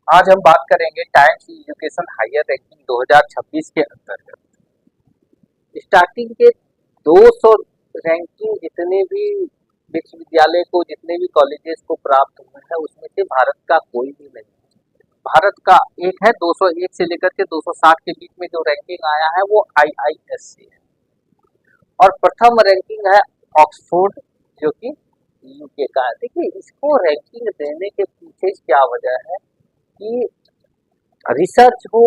आज हम बात करेंगे टाइम्स एजुकेशन हायर रैंकिंग 2026 के अंतर्गत। स्टार्टिंग के 200 रैंकिंग जितने भी विश्वविद्यालय को, जितने भी कॉलेजेस को प्राप्त हुए हैं, उसमें से भारत का कोई भी नहीं। भारत का एक है, 201 से लेकर के 260 के बीच में जो रैंकिंग आया है वो IIS से है। और प्रथम रैंकिंग है ऑक्सफोर्ड, जो कि यूके का है। देखिए, इसको रैंकिंग देने के पीछे क्या वजह है कि रिसर्च हो,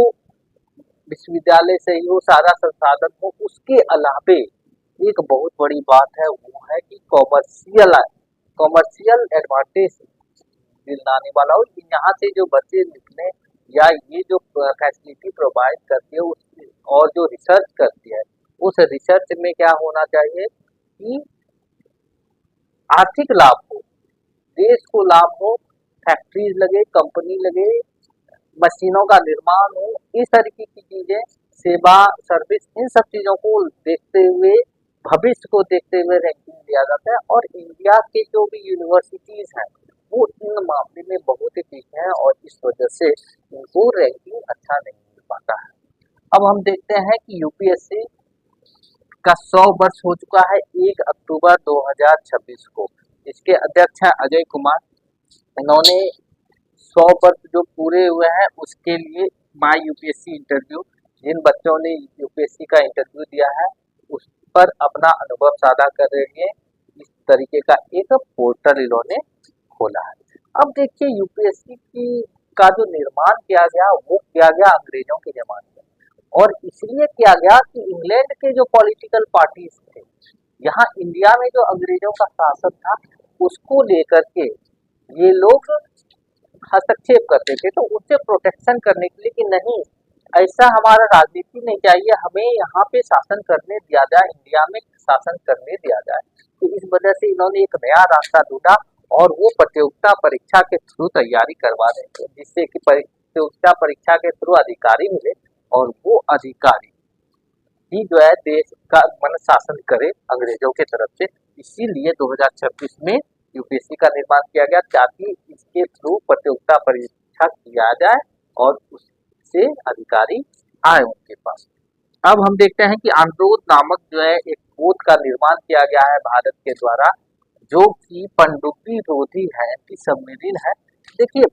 विश्वविद्यालय से ही हो, सारा संसाधन हो, उसके अलावे एक बहुत बड़ी बात है, वो है कि कॉमर्शियल कॉमर्शियल एडवांटेज दिलाने वाला हो। यहाँ से जो बच्चे निकले या ये जो फैसिलिटी प्रोवाइड करती है उस और जो रिसर्च करती है, उस रिसर्च में क्या होना चाहिए कि आर्थिक लाभ हो, देश को लाभ हो, फैक्ट्रीज लगे, कंपनी लगे, मशीनों का निर्माण हो, इस तरीके की चीजें, सेवा, सर्विस, इन सब चीजों को देखते हुए, भविष्य को देखते हुए रैंकिंग दिया जाता है। और इंडिया के जो भी यूनिवर्सिटीज हैं वो इन मामले में बहुत ही पीछे हैं और इस वजह से इनको रैंकिंग अच्छा नहीं मिल पाता है। अब हम देखते हैं कि यूपीएससी का 100 वर्ष हो चुका है 1 अक्टूबर 2026 को। इसके अध्यक्ष हैं अजय कुमार। इन्होंने 100 वर्ष जो पूरे हुए हैं उसके लिए माई यूपीएससी इंटरव्यू, जिन बच्चों ने यूपीएससी का इंटरव्यू दिया है उस पर अपना अनुभव साझा कर रहे हैं, इस तरीके का एक पोर्टल इन्होंने खोला है। अब देखिए, यूपीएससी की का जो निर्माण किया गया वो किया गया अंग्रेजों के जमाने में, और इसलिए किया गया कि इंग्लैंड के जो पॉलिटिकल पार्टीज थे, यहाँ इंडिया में जो अंग्रेजों का शासन था उसको लेकर के ये लोग हस्तक्षेप करते थे, तो उससे प्रोटेक्शन करने के लिए कि नहीं, ऐसा हमारा राजनीति नहीं चाहिए, हमें यहाँ पे शासन करने दिया जाए, इंडिया में शासन करने दिया जाए। तो इस वजह से इन्होंने एक नया रास्ता ढूंढा और वो प्रतियोगिता परीक्षा के थ्रू तैयारी करवा रहे थे, जिससे कि प्रतियोगिता परीक्षा के थ्रू अधिकारी मिले और वो अधिकारी ही जो है देश का शासन करे अंग्रेजों के तरफ से। इसीलिए 2026 में यूपीएससी का निर्माण किया गया, ताकि इसके थ्रू प्रतियोगिता परीक्षा किया जाए और उससे अधिकारी आए उनके पास। अब हम देखते हैं कि अनुरोध नामक जो है एक पोत का निर्माण किया गया है भारत के द्वारा, जो कि पनडुब्बी रोधी है, एंटी सबमरीन है। देखिए,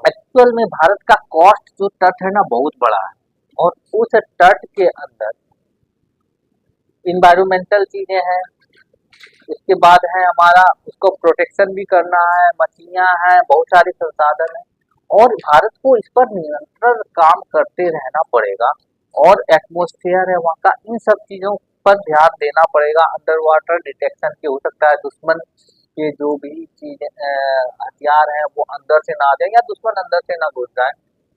एक्चुअल में भारत का कॉस्ट जो तट है ना बहुत बड़ा है, और उस तट के अंदर इन्वायरमेंटल चीजें हैं, उसके बाद है हमारा उसको प्रोटेक्शन भी करना है, मछलियां हैं, बहुत सारे संसाधन हैं, और भारत को इस पर निरंतर काम करते रहना पड़ेगा। और एटमॉस्फेयर है वहाँ का, इन सब चीजों पर ध्यान देना पड़ेगा। अंडर वाटर डिटेक्शन की हो सकता है, दुश्मन के जो भी चीज हथियार हैं वो अंदर से ना आ जाए या दुश्मन अंदर से ना घुस जाए,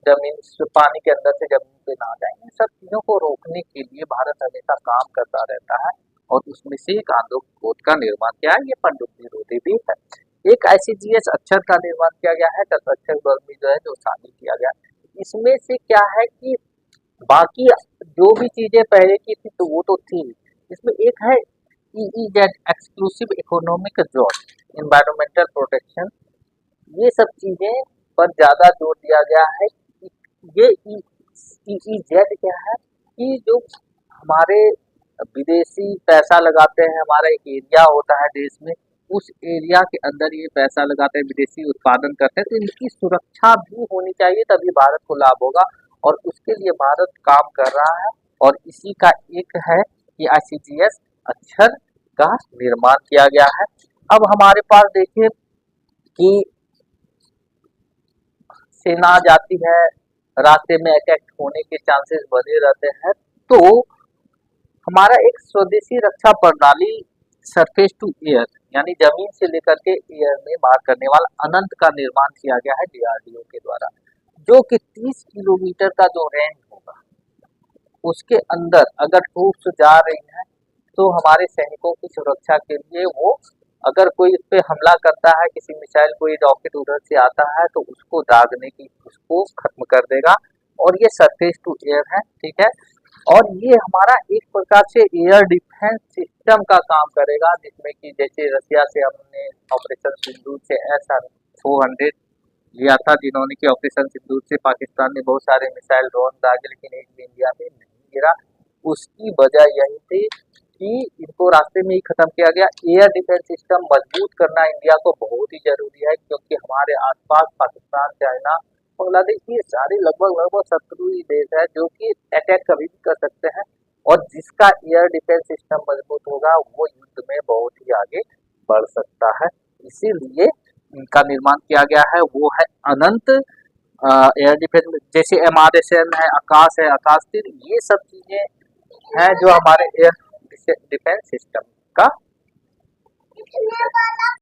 जमीन पानी के अंदर से जमीन पे ना आ जाए। इन सब चीजों को रोकने के लिए भारत हमेशा काम करता रहता है, और उसमें से एक आंदोलन पोत का निर्माण किया है, ये पनडुब्बी रोधी भी है। एक ICGS अक्षर का निर्माण किया गया है, कंस्ट्रक्शन वर्क में जो है जो शामिल किया गया। इसमें से क्या है कि बाकी जो भी चीजें पहले की थी तो वो तो थी, इसमें एक है EEZ exclusive economic zone, environmental protection, ये सब चीजें पर ज्यादा जोर दिया गया है। ये EEZ क्या है कि जो हमारे विदेशी पैसा लगाते हैं, हमारा एक एरिया होता है देश में, उस एरिया के अंदर ये पैसा लगाते हैं, विदेशी उत्पादन करते हैं, तो इनकी सुरक्षा भी होनी चाहिए, तभी भारत को लाभ होगा, और उसके लिए भारत काम कर रहा है। और इसी का एक है कि ICGS अक्षर का निर्माण किया गया है। अब हमारे पास देखिए कि सेना जाती है, रास्ते में अटैक होने के चांसेस बने रहते हैं, तो हमारा एक स्वदेशी रक्षा प्रणाली सरफेस टू एयर, यानी जमीन से लेकर के एयर में मार करने वाला अनंत का निर्माण किया गया है DRDO के द्वारा, जो कि 30 किलोमीटर का जो रेंज होगा उसके अंदर अगर ट्रूप्स जा रही हैं तो हमारे सैनिकों की सुरक्षा के लिए वो, अगर कोई इस पे हमला करता है, किसी मिसाइल कोई रॉकेट उधर से आता है तो उसको दागने की, उसको खत्म कर देगा। और ये सरफेस टू एयर है, ठीक है। और ये हमारा एक प्रकार से एयर डिफेंस सिस्टम का काम करेगा, जिसमें कि जैसे रसिया से हमने ऑपरेशन सिंदूर से S-400 लिया था, जिन्होंने कि ऑपरेशन सिंदूर से पाकिस्तान ने बहुत सारे मिसाइल ड्रोन दागे, लेकिन एक भी इंडिया में नहीं गिरा। उसकी वजह यही थी कि इनको रास्ते में ही खत्म किया गया। एयर डिफेंस सिस्टम मजबूत करना इंडिया को बहुत ही जरूरी है, क्योंकि हमारे आसपास पाकिस्तान, चाइना, बांग्लादेश, ये सारे लगभग लगभग शत्रु ही देश है जो कि अटैक कभी भी कर सकते हैं। और जिसका एयर डिफेंस सिस्टम मजबूत होगा वो युद्ध में बहुत ही आगे बढ़ सकता है। इसीलिए इनका निर्माण किया गया है, वो है अनंत एयर डिफेंस। जैसे MRSN है, आकाश है, आकाश तीर, ये सब चीजें हैं जो हमारे एयर डिफेंस सिस्टम का